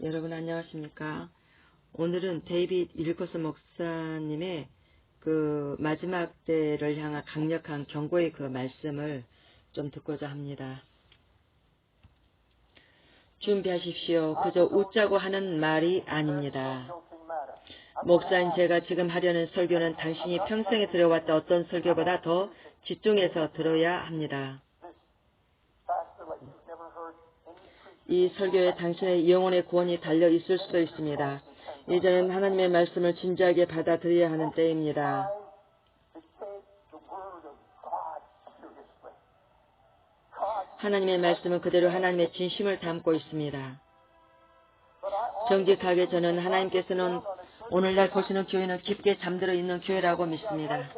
여러분 안녕하십니까? 오늘은 데이빗 윌커스 목사님의 그 마지막 때를 향한 강력한 경고의 그 말씀을 좀 듣고자 합니다. 준비하십시오. 그저 웃자고 하는 말이 아닙니다. 목사님, 제가 지금 하려는 설교는 당신이 평생에 들어왔던 어떤 설교보다 더 집중해서 들어야 합니다. 이 설교에 당신의 영혼의 구원이 달려 있을 수도 있습니다. 이제는 하나님의 말씀을 진지하게 받아들여야 하는 때입니다. 하나님의 말씀은 그대로 하나님의 진심을 담고 있습니다. 정직하게 저는 하나님께서는 오늘날 보시는 교회는 깊게 잠들어 있는 교회라고 믿습니다.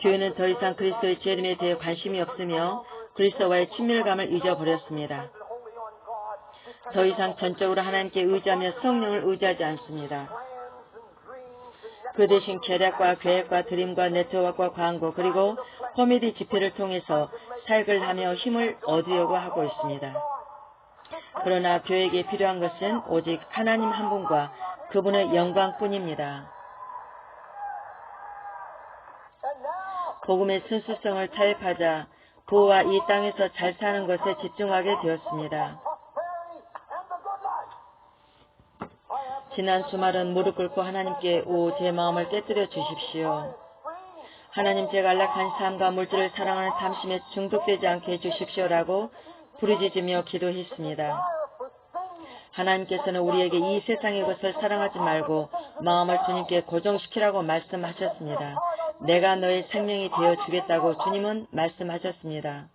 교회는 더 이상 그리스도의 재림에 대해 관심이 없으며 그리스도와의 친밀감을 잊어버렸습니다. 더 이상 전적으로 하나님께 의지하며 성령을 의지하지 않습니다. 그 대신 계략과 계획과 드림과 네트워크와 광고 그리고 코미디 집회를 통해서 사역을 하며 힘을 얻으려고 하고 있습니다. 그러나 교회에게 필요한 것은 오직 하나님 한 분과 그분의 영광뿐입니다. 복음의 순수성을 타협하자 부와 이 땅에서 잘 사는 것에 집중하게 되었습니다. 지난 주말은 무릎 꿇고 하나님께 제 마음을 깨뜨려 주십시오. 하나님, 제가 안락한 삶과 물질을 사랑하는 탐심에 중독되지 않게 해주십시오라고 부르짖으며 기도했습니다. 하나님께서는 우리에게 이 세상의 것을 사랑하지 말고 마음을 주님께 고정시키라고 말씀하셨습니다. 내가 너의 생명이 되어 주겠다고 주님은 말씀하셨습니다.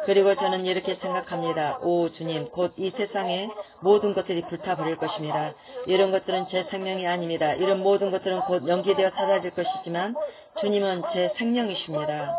그리고 저는 이렇게 생각합니다. 오 주님, 곧 이 세상의 모든 것들이 불타버릴 것입니다. 이런 것들은 제 생명이 아닙니다. 이런 모든 것들은 곧 연기되어 사라질 것이지만 주님은 제 생명이십니다.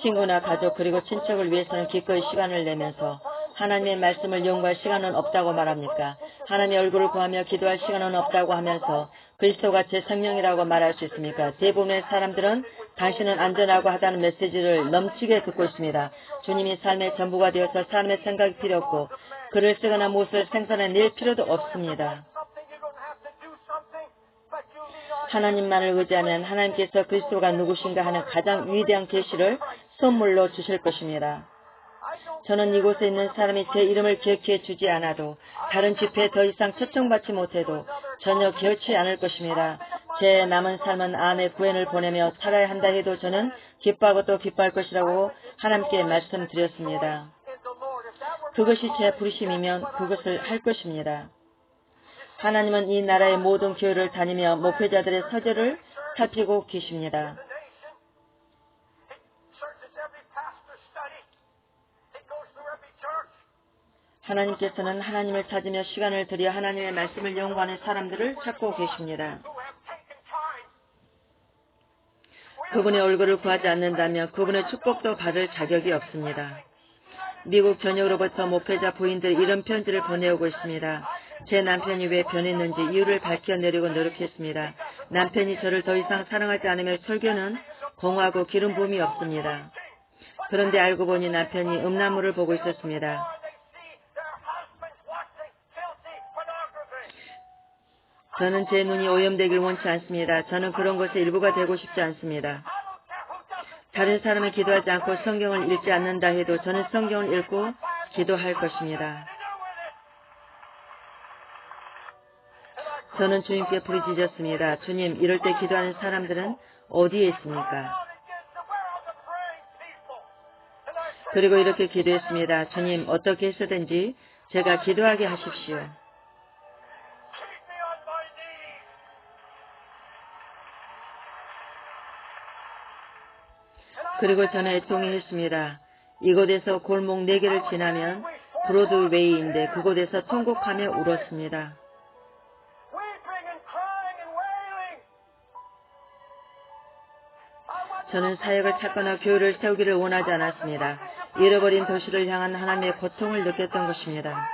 친구나 가족 그리고 친척을 위해서는 기꺼이 시간을 내면서 하나님의 말씀을 연구할 시간은 없다고 말합니까? 하나님의 얼굴을 구하며 기도할 시간은 없다고 하면서 그리스도가 제 생명이라고 말할 수 있습니까? 대부분의 사람들은 당신은 안전하고 하다는 메시지를 넘치게 듣고 있습니다. 주님이 삶의 전부가 되어서 사람의 생각이 필요 없고 글을 쓰거나 무엇을 생산해낼 필요도 없습니다. 하나님만을 의지하면 하나님께서 그리스도가 누구신가 하는 가장 위대한 계시를 선물로 주실 것입니다. 저는 이곳에 있는 사람이 제 이름을 기억해 주지 않아도 다른 집회에 더 이상 초청받지 못해도 전혀 기어치 않을 것입니다. 제 남은 삶은 암의 구원을 보내며 살아야 한다 해도 저는 기뻐하고 또 기뻐할 것이라고 하나님께 말씀드렸습니다. 그것이 제 부르심이면 그것을 할 것입니다. 하나님은 이 나라의 모든 교회를 다니며 목회자들의 서재를 살피고 계십니다. 하나님께서는 하나님을 찾으며 시간을 들여 하나님의 말씀을 연구하는 사람들을 찾고 계십니다. 그분의 얼굴을 구하지 않는다면 그분의 축복도 받을 자격이 없습니다. 미국 전역으로부터 목회자 부인들이 이런 편지를 보내오고 있습니다. 제 남편이 왜 변했는지 이유를 밝혀내려고 노력했습니다. 남편이 저를 더 이상 사랑하지 않으며 설교는 공하고 기름 부음이 없습니다. 그런데 알고 보니 남편이 음란물을 보고 있었습니다. 저는 제 눈이 오염되길 원치 않습니다. 저는 그런 것의 일부가 되고 싶지 않습니다. 다른 사람이 기도하지 않고 성경을 읽지 않는다 해도 저는 성경을 읽고 기도할 것입니다. 저는 주님께 부르짖었습니다. 주님, 이럴 때 기도하는 사람들은 어디에 있습니까? 그리고 이렇게 기도했습니다. 주님, 어떻게 해서든지 제가 기도하게 하십시오. 그리고 저는 애통했습니다. 이곳에서 골목 4개를 지나면 브로드웨이인데 그곳에서 통곡하며 울었습니다. 저는 사역을 찾거나 교회를 세우기를 원하지 않았습니다. 잃어버린 도시를 향한 하나님의 고통을 느꼈던 것입니다.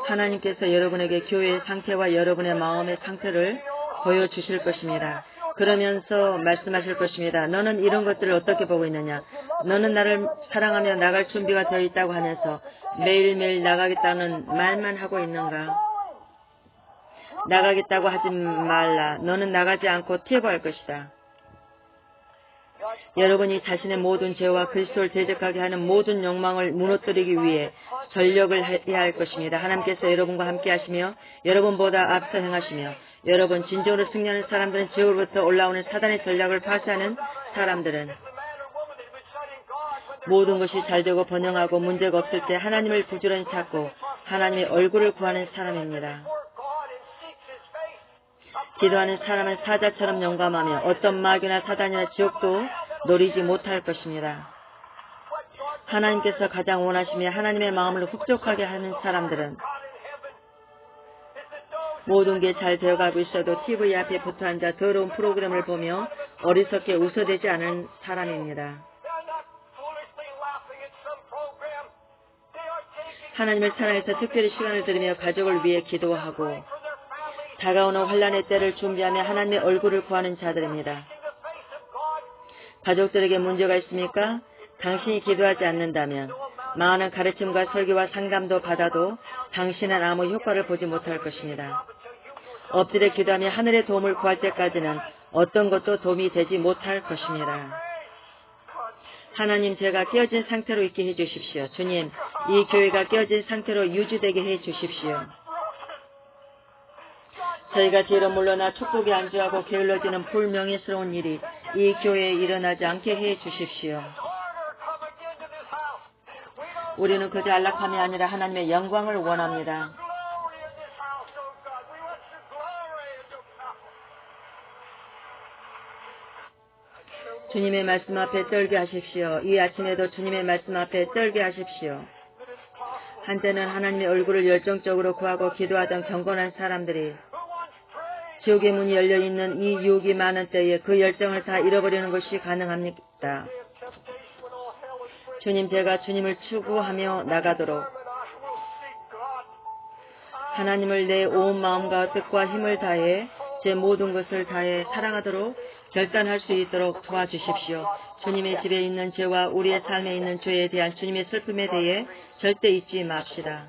하나님께서 여러분에게 교회의 상태와 여러분의 마음의 상태를 보여주실 것입니다. 그러면서 말씀하실 것입니다. 너는 이런 것들을 어떻게 보고 있느냐? 너는 나를 사랑하며 나갈 준비가 되어 있다고 하면서 매일매일 나가겠다는 말만 하고 있는가? 나가겠다고 하지 말라. 너는 나가지 않고 퇴보할 것이다. 여러분이 자신의 모든 죄와 그리스도를 대적하게 하는 모든 욕망을 무너뜨리기 위해 전력을 해야 할 것입니다. 하나님께서 여러분과 함께 하시며 여러분보다 앞서 행하시며 여러분 진정으로 승리하는 사람들은 지옥으로부터 올라오는 사단의 전략을 파쇄하는 사람들은 모든 것이 잘되고 번영하고 문제가 없을 때 하나님을 부지런히 찾고 하나님의 얼굴을 구하는 사람입니다. 기도하는 사람은 사자처럼 용감하며 어떤 마귀나 사단이나 지옥도 노리지 못할 것입니다. 하나님께서 가장 원하시며 하나님의 마음을 흡족하게 하는 사람들은 모든 게 잘 되어가고 있어도 TV 앞에 붙어 앉아 더러운 프로그램을 보며 어리석게 웃어대지 않은 사람입니다. 하나님을 사랑해서 특별히 시간을 들이며 가족을 위해 기도하고 다가오는 환란의 때를 준비하며 하나님의 얼굴을 구하는 자들입니다. 가족들에게 문제가 있습니까? 당신이 기도하지 않는다면 많은 가르침과 설교와 상담도 받아도 당신은 아무 효과를 보지 못할 것입니다. 엎드려 기도하며 하늘의 도움을 구할 때까지는 어떤 것도 도움이 되지 못할 것입니다. 하나님, 제가 깨어진 상태로 있게 해주십시오. 주님, 이 교회가 깨어진 상태로 유지되게 해주십시오. 저희가 뒤로 물러나 축복에 안주하고 게을러지는 불명예스러운 일이 이 교회에 일어나지 않게 해주십시오. 우리는 그저 안락함이 아니라 하나님의 영광을 원합니다. 주님의 말씀 앞에 떨게 하십시오. 이 아침에도 주님의 말씀 앞에 떨게 하십시오. 한때는 하나님의 얼굴을 열정적으로 구하고 기도하던 경건한 사람들이 지옥의 문이 열려있는 이 유혹이 많은 때에 그 열정을 다 잃어버리는 것이 가능합니다. 주님, 제가 주님을 추구하며 나가도록 하나님을 내 온 마음과 뜻과 힘을 다해 제 모든 것을 다해 사랑하도록 결단할 수 있도록 도와주십시오. 주님의 집에 있는 죄와 우리의 삶에 있는 죄에 대한 주님의 슬픔에 대해 절대 잊지 맙시다.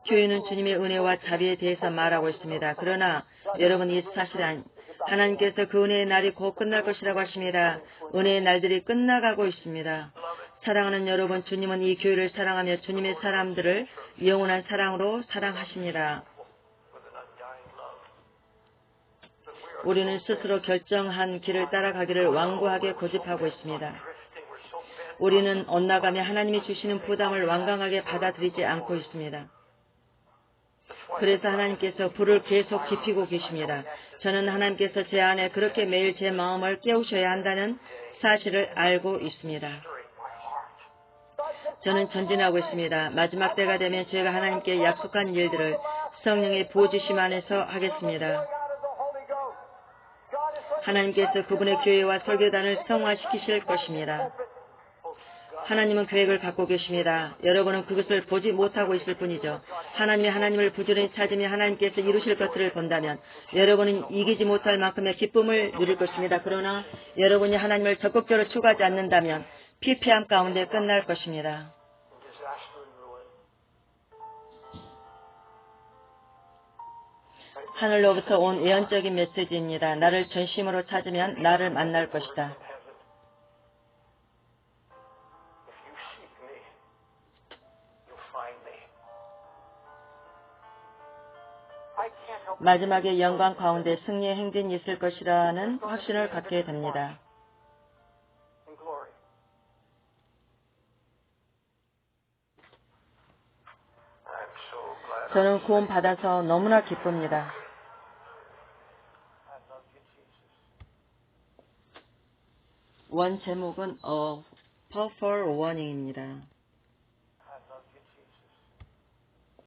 교회는 주님의 은혜와 자비에 대해서 말하고 있습니다. 그러나 여러분, 이 사실은 하나님께서 그 은혜의 날이 곧 끝날 것이라고 하십니다. 은혜의 날들이 끝나가고 있습니다. 사랑하는 여러분, 주님은 이 교회를 사랑하며 주님의 사람들을 영원한 사랑으로 사랑하십니다. 우리는 스스로 결정한 길을 따라가기를 완고하게 고집하고 있습니다. 우리는 엇나가며 하나님이 주시는 부담을 완강하게 받아들이지 않고 있습니다. 그래서 하나님께서 불을 계속 지피고 계십니다. 저는 하나님께서 제 안에 그렇게 매일 제 마음을 깨우셔야 한다는 사실을 알고 있습니다. 저는 전진하고 있습니다. 마지막 때가 되면 제가 하나님께 약속한 일들을 성령의 부어주심 안에서 하겠습니다. 하나님께서 그분의 교회와 설교단을 성화시키실 것입니다. 하나님은 계획을 갖고 계십니다. 여러분은 그것을 보지 못하고 있을 뿐이죠. 하나님을 부지런히 찾으며 하나님께서 이루실 것들을 본다면 여러분은 이기지 못할 만큼의 기쁨을 누릴 것입니다. 그러나 여러분이 하나님을 적극적으로 추구하지 않는다면 피폐함 가운데 끝날 것입니다. 하늘로부터 온 예언적인 메시지입니다. 나를 전심으로 찾으면 나를 만날 것이다. 마지막에 영광 가운데 승리의 행진이 있을 것이라는 확신을 갖게 됩니다. 저는 구원 받아서 너무나 기쁩니다. 원 제목은 A Powerful Warning입니다.